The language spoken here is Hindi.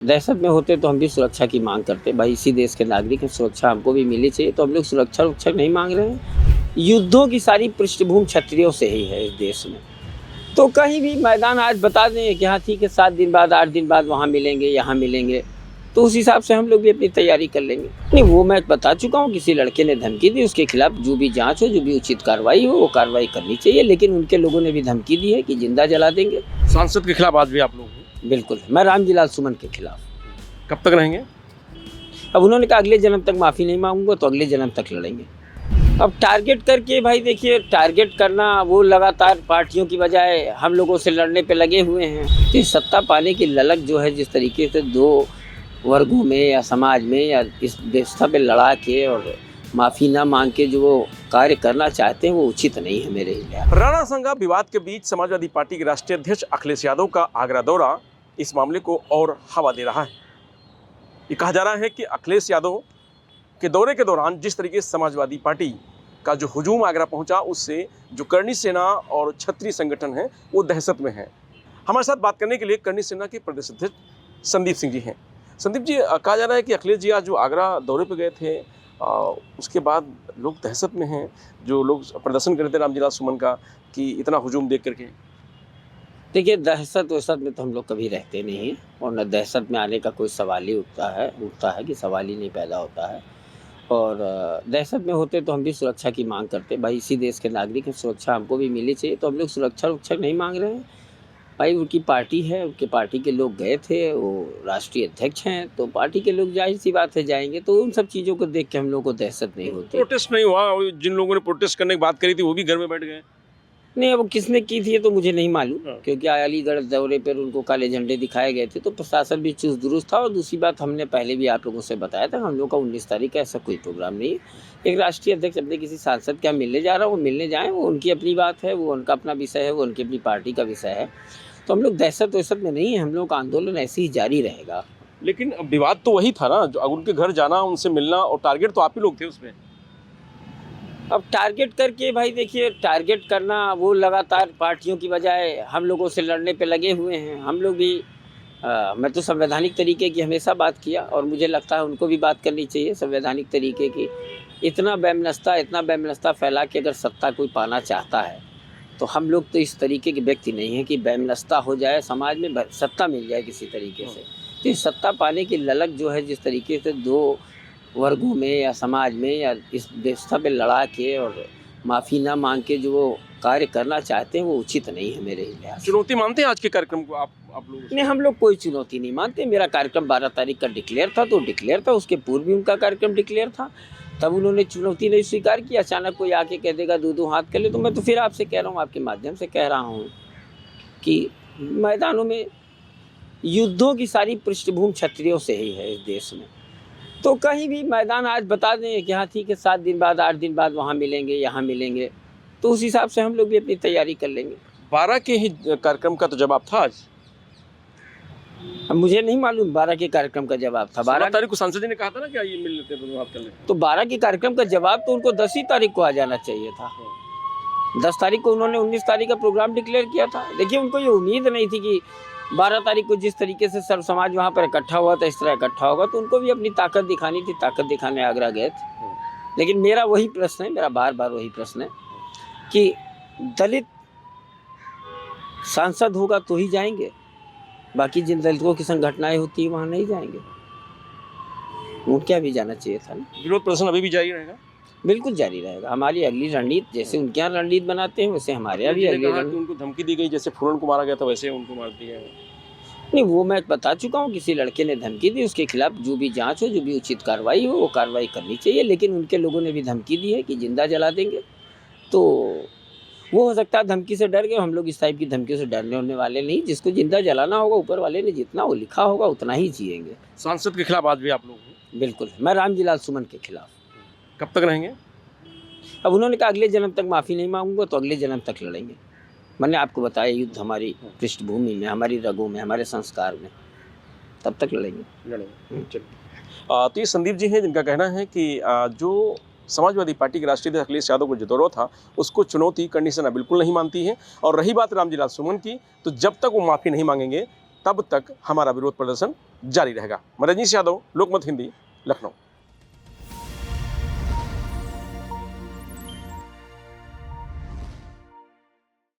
दहशत में होते तो हम भी सुरक्षा की मांग करते भाई, इसी देश के नागरिक हैं, सुरक्षा हमको भी मिलनी चाहिए। तो हम लोग सुरक्षा नहीं मांग रहे हैं। युद्धों की सारी पृष्ठभूमि क्षत्रियों से ही है इस देश में। तो कहीं भी मैदान आज बता दें कि हाँ ठीक है, 7 दिन बाद 8 दिन बाद वहाँ मिलेंगे, यहाँ मिलेंगे, तो उस हिसाब से हम लोग भी अपनी तैयारी कर लेंगे। नहीं, वो मैं बता चुका हूँ, किसी लड़के ने धमकी दी, उसके खिलाफ जो भी जांच हो, जो भी उचित कार्रवाई हो, वो कार्रवाई करनी चाहिए। लेकिन उनके लोगों ने भी धमकी दी है कि जिंदा जला देंगे। सांसद के खिलाफ आज भी आप लोग हैं? बिल्कुल, मैं रामजी सुमन के खिलाफ। कब तक रहेंगे? अब उन्होंने कहा अगले जन्म तक माफ़ी नहीं मांगूंगा, तो अगले जन्म तक लड़ेंगे। अब टारगेट करके भाई देखिए, टारगेट करना, वो लगातार पार्टियों की बजाय हम लोगों से लड़ने पे लगे हुए हैं। तो ये सत्ता पाने की ललक जो है, जिस तरीके से दो वर्गों में या समाज में या इस व्यवस्था पे लड़ा के और माफ़ी ना मांग के जो वो कार्य करना चाहते हैं, वो उचित नहीं है मेरे लिए। राणा संगा विवाद के बीच समाजवादी पार्टी के राष्ट्रीय अध्यक्ष अखिलेश यादव का आगरा दौरा इस मामले को और हवा दे रहा है। ये कहा जा रहा है कि अखिलेश यादव के दौरे के दौरान जिस तरीके से समाजवादी पार्टी का जो हुजूम आगरा पहुंचा, उससे जो करनी सेना और क्षत्रिय संगठन है वो दहशत में है। हमारे साथ बात करने के लिए करनी सेना के प्रदेश अध्यक्ष संदीप सिंह जी हैं। संदीप जी, कहा जा रहा है कि अखिलेश जी आज जो आगरा दौरे पर गए थे, उसके बाद लोग दहशत में हैं, जो लोग प्रदर्शन कर रहे थे रामजी सुमन का, कि इतना हुजूम देख करके। देखिए, दहशत वहशत में तो हम लोग कभी रहते नहीं हैं, और न दहशत में आने का कोई सवाल ही उठता है कि सवाल ही नहीं पैदा होता है। और दहशत में होते तो हम भी सुरक्षा की मांग करते भाई, इसी देश के नागरिक हैं, सुरक्षा हमको भी मिलनी चाहिए। तो हम लोग सुरक्षा नहीं मांग रहे हैं भाई। उनकी पार्टी है, उनके पार्टी के लोग गए थे, वो राष्ट्रीय अध्यक्ष हैं, तो पार्टी के लोग जाहिर सी बात है जाएंगे। तो उन सब चीज़ों को देख के हम लोग को दहशत नहीं होती। प्रोटेस्ट नहीं हुआ, और जिन लोगों ने प्रोटेस्ट करने की बात करी थी वो भी घर में बैठ गए। नहीं, अब किसने की थी ये तो मुझे नहीं मालूम, हाँ। क्योंकि अलीगढ़ दौरे पर उनको काले झंडे दिखाए गए थे, तो प्रशासन भी चुस्त दुरुस्त था। और दूसरी बात, हमने पहले भी आप लोगों से बताया था, हम लोग का 19 तारीख का ऐसा कोई प्रोग्राम नहीं है। एक राष्ट्रीय अध्यक्ष अपने किसी सांसद क्या मिलने जा रहा है, वो मिलने जाएँ, वो उनकी अपनी बात है, वो उनका अपना विषय है, वो उनकी अपनी पार्टी का विषय है। तो हम लोग दहशत वहशत में नहीं है, हम लोग का आंदोलन ऐसे ही जारी रहेगा। लेकिन विवाद तो वही था ना, जो उनके घर जाना, उनसे मिलना, और टारगेट तो आप ही लोग थे उसमें। अब टारगेट करके भाई देखिए, टारगेट करना, वो लगातार पार्टियों की बजाय हम लोगों से लड़ने पे लगे हुए हैं। हम लोग भी मैं तो संवैधानिक तरीके की हमेशा बात किया, और मुझे लगता है उनको भी बात करनी चाहिए संवैधानिक तरीके की। इतना वैमनस्यता फैला के अगर सत्ता कोई पाना चाहता है, तो हम लोग तो इस तरीके के व्यक्ति नहीं हैं कि वैमनस्यता हो जाए समाज में, सत्ता मिल जाए किसी तरीके से। तो इस सत्ता पाने की ललक जो है, जिस तरीके से दो वर्गों में या समाज में या इस व्यवस्था पे लड़ा के और माफ़ी ना मांग के जो वो कार्य करना चाहते हैं, वो उचित नहीं है मेरे लिहाज से। चुनौती मानते हैं आज के कार्यक्रम को आप लोग? नहीं, हम लोग कोई चुनौती नहीं मानते। मेरा कार्यक्रम 12 तारीख का डिक्लेयर था, तो डिक्लेयर था, उसके पूर्व भी उनका कार्यक्रम डिक्लेयर था, तब उन्होंने चुनौती नहीं स्वीकार की। अचानक कोई आके कह देगा दो हाथ कर ले, तो मैं तो फिर आपसे कह रहा हूँ, आपके माध्यम से कह रहा हूँ कि मैदानों में युद्धों की सारी पृष्ठभूमि क्षत्रियों से ही है इस देश में। तो कहीं भी मैदान आज बता दें कि हाँ ठीक है, 7 दिन बाद 8 दिन बाद वहाँ मिलेंगे, यहाँ मिलेंगे, तो उस हिसाब से हम लोग भी अपनी तैयारी कर लेंगे। 12 के ही कार्यक्रम का तो जवाब था आज। अब मुझे नहीं मालूम 12 के कार्यक्रम का जवाब था। 12 तारीख को सांसद जी ने कहा था ना कि ये मिल लेते हैं, बात कर लेते। तो 12 के कार्यक्रम का जवाब तो उनको 10 ही तारीख को आ जाना चाहिए था। 10 तारीख को उन्होंने 19 तारीख का प्रोग्राम डिक्लेयर किया था। देखिए, उनको ये उम्मीद नहीं थी कि 12 तारीख को जिस तरीके से सर्व समाज वहाँ पर इकट्ठा हुआ था, इस तरह इकट्ठा होगा। तो उनको भी अपनी ताकत दिखानी थी, ताकत दिखाने आगरा गए थे। लेकिन मेरा वही प्रश्न है, मेरा बार बार वही प्रश्न है कि दलित सांसद होगा तो ही जाएंगे, बाकी जिन दलितों की संगठनाएं होती है वहाँ नहीं जाएंगे। उनके भी जाना चाहिए था ना। विरोध प्रदर्शन अभी भी जारी रहेगा? बिल्कुल जारी रहेगा। हमारी अगली रणनीति, जैसे उनके यहाँ रणनीति बनाते हैं, वैसे हमारे यहाँ भी अगली रणनीति। उनको धमकी दी गई, जैसे फूलन को मारा गया था वैसे उनको मार दिया है। नहीं, वो मैं बता चुका हूँ, किसी लड़के ने धमकी दी, उसके खिलाफ जो भी जांच हो, जो भी उचित कार्रवाई हो, वो कार्रवाई करनी चाहिए। लेकिन उनके लोगों ने भी धमकी दी है कि जिंदा जला देंगे। तो वो हो सकता है धमकी से डर गए, हम लोग इस टाइप की धमकियों से डरने होने वाले नहीं। जिसको जिंदा जलाना होगा, ऊपर वाले ने जितना वो लिखा होगा उतना ही जिएंगे। सांसद के खिलाफ आज भी आप लोग हैं? बिल्कुल, मैं रामजी सुमन के खिलाफ। कब तक रहेंगे? अब उन्होंने कहा अगले जन्म तक माफ़ी नहीं मांगूंगा, तो अगले जन्म तक लड़ेंगे। मैंने आपको बताया, युद्ध हमारी पृष्ठभूमि में, हमारी रगों में, हमारे संस्कार में, तब तक लड़ेंगे। चलिए, तो ये संदीप जी हैं, जिनका कहना है कि जो समाजवादी पार्टी के राष्ट्रीय अध्यक्ष अखिलेश यादव को जो दौरा था, उसको चुनौती करनी सेना बिल्कुल नहीं मानती है। और रही बात रामजी सुमन की, तो जब तक वो माफ़ी नहीं मांगेंगे, तब तक हमारा विरोध प्रदर्शन जारी रहेगा। मैं रजनीश यादव, लोकमत हिंदी, लखनऊ।